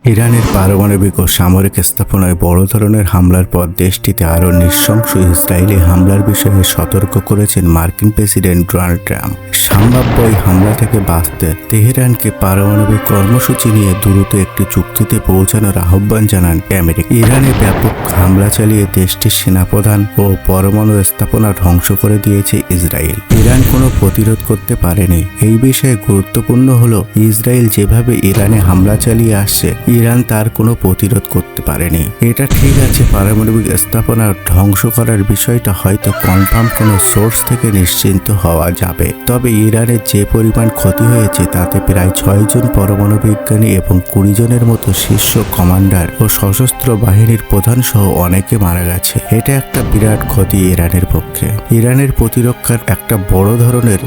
ইরানের পারমাণবিক ও সামরিক স্থাপনায় বড় ধরনের হামলার পর দেশটিতে আরও নৃশংস ইসরায়েলি হামলার বিষয়ে সতর্ক করেছেন মার্কিন প্রেসিডেন্ট ডোনাল্ড ট্রাম্প। সম্ভাব্য এই হামলা থেকে বাঁচতে তেহরানকে পারমাণবিক কর্মসূচি নিয়ে দ্রুত একটি চুক্তিতে পৌঁছানোর আহ্বান জানান আমেরিকা। ইরানে ব্যাপক হামলা চালিয়ে দেশটির সেনাপ্রধান ও পরমাণু স্থাপনা ধ্বংস করে দিয়েছে ইসরায়েল। ইরান কোনো প্রতিরোধ করতে পারেনি। এই বিষয়ে গুরুত্বপূর্ণ হলো ইসরায়েল যেভাবে ইরানে হামলা চালিয়ে আসছে, ইরান তার কোনো প্রতিরোধ করতে পারেনি। এটা ঠিক আছে, পারমাণবিক স্থাপনা ধ্বংস করার বিষয়টা হয়তো কনফার্ম কোনো সোর্স থেকে নিশ্চিন্ত হওয়া যাবে। তবে ইরানের যে পরিমাণ ক্ষতি হয়েছে তাতে প্রায় 6 জন পরমাণু বিজ্ঞানী এবং 20 জনের মতো শীর্ষ কমান্ডার ও সশস্ত্র বাহিনীর প্রধান সহ অনেকে মারা গেছে। এটা একটা বিরাট ক্ষতি ইরানের পক্ষে। ইরানের প্রতিরক্ষার একটা বড় ধরনের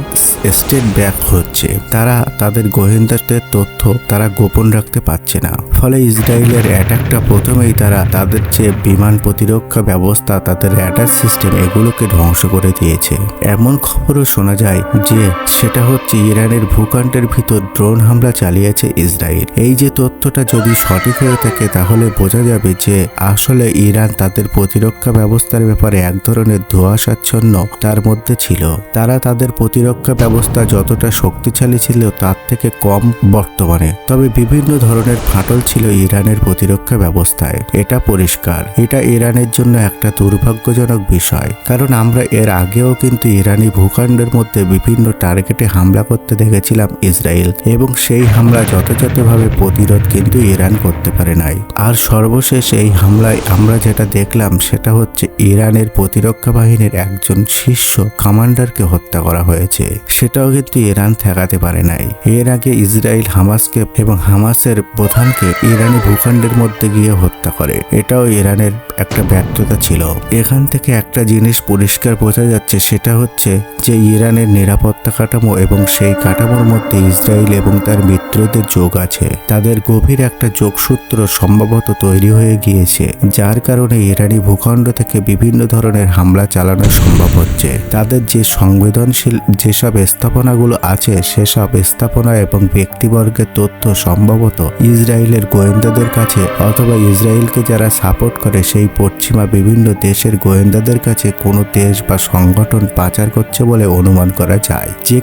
স্টেট ব্যাক হচ্ছে। তারা তাদের গোয়েন্দাদের তথ্য তারা গোপন রাখতে পারছে না। ফলে ইসরায়েলের অ্যাটাকটা প্রথমেই তারা তাদের যে বিমান প্রতিরক্ষা ব্যবস্থা, তাদের র্যাডার সিস্টেম, এগুলোকে ধ্বংস করে দিয়েছে। এমন খবরও শোনা যায় যে সেটা হচ্ছে ইরানের ভূখণ্ডের ভিতর ড্রোন হামলা চালিয়েছে ইসরায়েল। এই যে তথ্যটা যদি সঠিক হয়ে থাকে তাহলে বোঝা যাবে যে আসলে ইরান তাদের প্রতিরক্ষা ব্যবস্থার ব্যাপারে এক ধরনের ধোঁয়াশাচ্ছন্ন তার মধ্যে ছিল। তারা তাদের প্রতিরক্ষা ব্যবস্থা যতটা শক্তিশালী ছিল তার থেকে কম বর্তমানে। তবে বিভিন্ন ধরনের ফাটল ছিল ইরানের প্রতিরক্ষা ব্যবস্থায়, এটা পরিষ্কার। এটা ইরানের জন্য একটা দুর্ভাগ্যজনক বিষয়, কারণ আমরা এর আগেও কিন্তু ইরানি ভূখণ্ডের মধ্যে বিভিন্ন টার্গেটে হামলা করতে দেখেছিলাম ইসরায়েল, এবং সেই হামলা যথাযথভাবে প্রতিরোধ কিন্তু ইরান করতে পারে নাই। আর সর্বশেষ এই হামলায় আমরা যেটা দেখলাম সেটা হচ্ছে ইরানের প্রতিরক্ষা বাহিনীর একজন শীর্ষ কমান্ডারকে হত্যা করা হয়েছে। সেটাও কিন্তু ইরান ঠেকাতে পারে নাই। এর আগে ইসরায়েল হামাসকে এবং হামাসের প্রধানকে ইরানি ভূখণ্ডের মধ্যে গিয়ে হত্যা করে। এটাও ইরানের একটা ব্যর্থতা ছিল। এখান থেকে একটা জিনিস পরিষ্কার বোঝা যাচ্ছে, সেটা হচ্ছে যে ইরানের নিরাপত্তা কাঠামো এবং সেই কাঠামোর মধ্যে ইসরায়েল এবং তার মিত্রদের যোগ আছে। তাদের গভীর একটা যোগসূত্র সম্ভবত তৈরি হয়ে গিয়েছে, যার কারণে ইরানি ভূখণ্ড থেকে বিভিন্ন ধরনের হামলা চালানো সম্ভব হচ্ছে। তাদের যে সংবেদনশীল যেসব স্থাপনাগুলো আছে সেসব স্থাপনা এবং ব্যক্তিবর্গের তথ্য সম্ভবত ইসরায়েলের গোয়েন্দাদের কাছে অথবা ইসরায়েলকে যারা সাপোর্ট করে সেই পশ্চিমা বিভিন্ন দেশের গোয়েন্দাদের কাছে কোনো দেশ বা সংগঠন পাচার করছে বলে অনুমান করা যায়, যে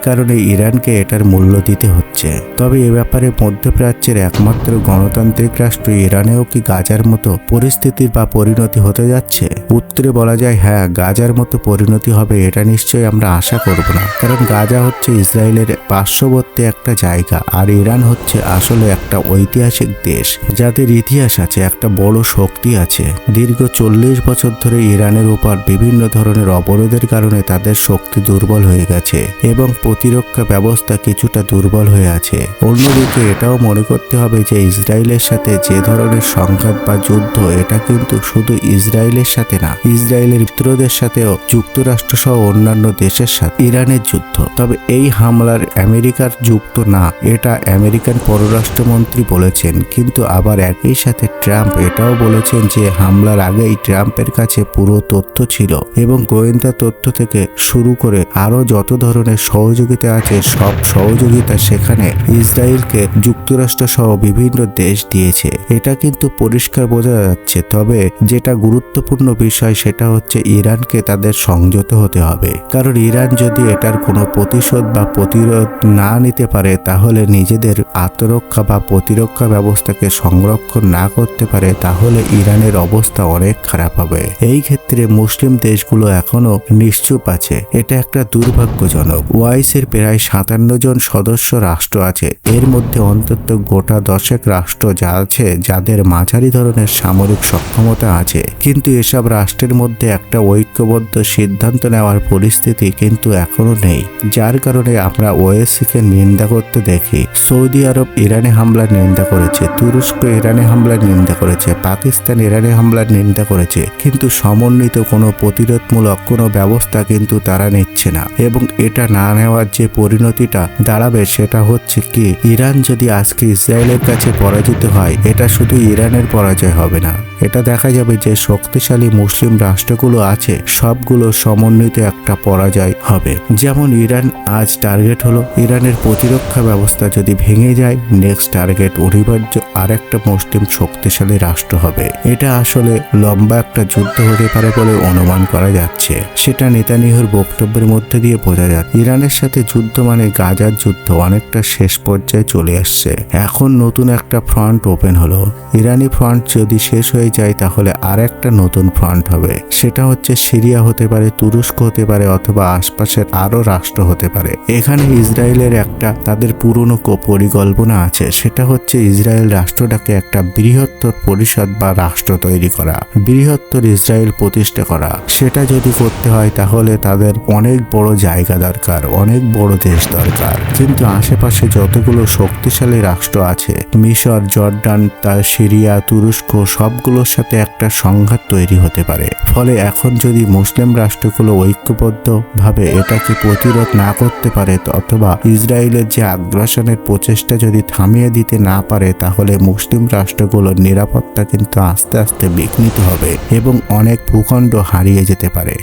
কারণে ইরানকে এটার মূল্য দিতে হচ্ছে। তবে এ ব্যাপারে মধ্যপ্রাচ্যের একমাত্র গণতান্ত্রিক রাষ্ট্র ইরানেও কি গাজার মতো পরিস্থিতির বা পরিণতি হতে যাচ্ছে? উত্তরে বলা যায় হ্যাঁ, গাজার মতো পরিণতি হবে এটা নিশ্চয়ই আমরা আশা করব না, কারণ গাজা হচ্ছে ইসরায়েলের পার্শ্ববর্তী একটা জায়গা, আর ইরান হচ্ছে আসলে একটা ঐতিহাসিক দেশ যাদের ইতিহাস আছে, একটা বড় শক্তি আছে। দীর্ঘ 40 বছর ধরে ইরানের উপর বিভিন্ন ধরনের অবরোধের কারণে তাদের শক্তি দুর্বল হয়ে গেছে এবং প্রতিরক্ষা ব্যবস্থা কিছুটা দুর্বল হয়ে আছে। অন্যদিকে এটাও মনে করতে হবে যে ইসরায়েলের সাথে যে ধরনের সংঘাত বা যুদ্ধ, এটা কিন্তু শুধু ইসরায়েলের সাথে না, ইসরায়েলের মিত্রদের সাথেও যুক্তরাষ্ট্র সহ অন্যান্য দেশের সাথে ইরানের যুদ্ধ। তবে এই হামলার আমেরিকার যুক্ত না, এটা আমেরিকান পররাষ্ট্রমন্ত্রী বলেছেন। কিন্তু আবার একই সাথে ট্রাম্প এটাও বলেছেন যে হামলার আগেই ট্রাম্পের কাছে পুরো তথ্য ছিল এবং গোয়েন্দা তথ্য থেকে শুরু করে আরো যত ধরনের সহযোগিতা আছে সব সহযোগিতা সেখানে ইসরায়েলকে যুক্তরাষ্ট্র সহ বিভিন্ন দেশ দিয়েছে। এটা কিন্তু পরিষ্কার বোঝা যাচ্ছে। তবে যেটা গুরুত্বপূর্ণ বিষয় সেটা হচ্ছে ইরানকে তাদের সংযত হতে হবে, কারণ ইরান যদি এটার কোনো প্রতিশোধ বা প্রতিরোধ না নিতে পারে, তাহলে নিজেদের আত্মরক্ষা বা প্রতিরক্ষা ব্যবস্থাকে সংরক্ষণ না করতে পারে, তাহলে ইরানের অবস্থা অনেক খারাপ হবে। এই ক্ষেত্রে মুসলিম দেশগুলো এখনো নিশ্চুপ আছে। এটা একটা দুর্ভাগ্যজনক। ওআইসির প্রায় 57 জন সদস্য রাষ্ট্র আছে, এর মধ্যে অন্তত গোটা 10 রাষ্ট্র যা আছে যাদের মাঝারি ধরনের সামরিক সক্ষমতা আছে, কিন্তু এসব রাষ্ট্রের মধ্যে একটা ঐক্যবদ্ধ সিদ্ধান্ত নেওয়ার পরিস্থিতি কিন্তু এখনো নেই, যার কারণে আমরা ওআইসিকে নিন্দা করতে দেখি। সৌদি আরব ইরানে হামলার নিন্দা করেছে, তুরস্ক ইরানে হামলার নিন্দা করেছে, পাকিস্তান ইরানে হামলার নিন্দা করেছে, কিন্তু সমন্বিত কোনো প্রতিরোধমূলক কোনো ব্যবস্থা কিন্তু তারা নিচ্ছে না। এবং এটা না নেওয়ার যে পরিণতিটা দাঁড়াবে সেটা হচ্ছে কি, ইরান যদি আজকে ইসরায়েলের কাছে পরাজিত হয়, এটা শুধু ইরানের পরাজয় হবে না, এটা দেখা যাবে যে শক্তিশালী মুসলিম রাষ্ট্রগুলো আছে সবগুলো সমন্বিত একটা পরাজয় হবে। যেমন ইরান আজ টার্গেট হলো, ইরানের প্রতিরক্ষা ব্যবস্থা যদি ভেঙে যায় নেক্সট টার্গেট অনিবার্য আরেকটা মুসলিম শক্তিশালী রাষ্ট্র হবে। এটা আসলে লম্বা একটা যুদ্ধ হতে পারে বলে অনুমান করা যাচ্ছে, সেটা নেতানিয়াহুর বক্তব্যের মধ্যে দিয়ে বোঝা যাচ্ছে। ইরানের সাথে যুদ্ধ মানে গাজার যুদ্ধ অনেকটা শেষ পর্যায়ে চলে আসছে। এখন নতুন একটা ফ্রন্ট ওপেন হলো। ইরানি ফ্রন্ট যদি শেষ হয়ে যায় তাহলে আর একটা নতুন ফ্রন্ট হবে, সেটা হচ্ছে সিরিয়া হতে পারে, তুরস্ক হতে পারে, অথবা আশপাশের আরো রাষ্ট্র হতে পারে। এখানে ইসরায়েলের একটা তাদের পুরনো পরিকল্পনা আছে, সেটা হচ্ছে ইসরায়েল রাষ্ট্রটাকে একটা বৃহত্তর পরিষদ বা রাষ্ট্র তৈরি করা, বৃহত্তর ইসরায়েল প্রতিষ্ঠা করা। সেটা যদি করতে হয় তাহলে তাদের অনেক বড় জায়গা দরকার, অনেক বড় দেশ দরকার। কিন্তু আশেপাশে যতগুলো শক্তিশালী রাষ্ট্র আছে, মিশর, জর্ডান, তার সিরিয়া, তুরস্ক, সবগুলোর সাথে একটা সংঘাত তৈরি হতে পারে। ফলে এখন যদি মুসলিম রাষ্ট্রগুলো ঐক্যবদ্ধভাবে এটাকে প্রতিরোধ না করতে পারে অথবা ইসরায়েলের যে আগ্রাসনের প্রচেষ্টা যদি থামিয়ে দিতে না পারে তাহলে মুসলিম রাষ্ট্রগুলোর নিরাপত্তা কিন্তু আস্তে আস্তে বিঘ্নিত হবে এবং অনেক ভূখণ্ড হারিয়ে যেতে পারে।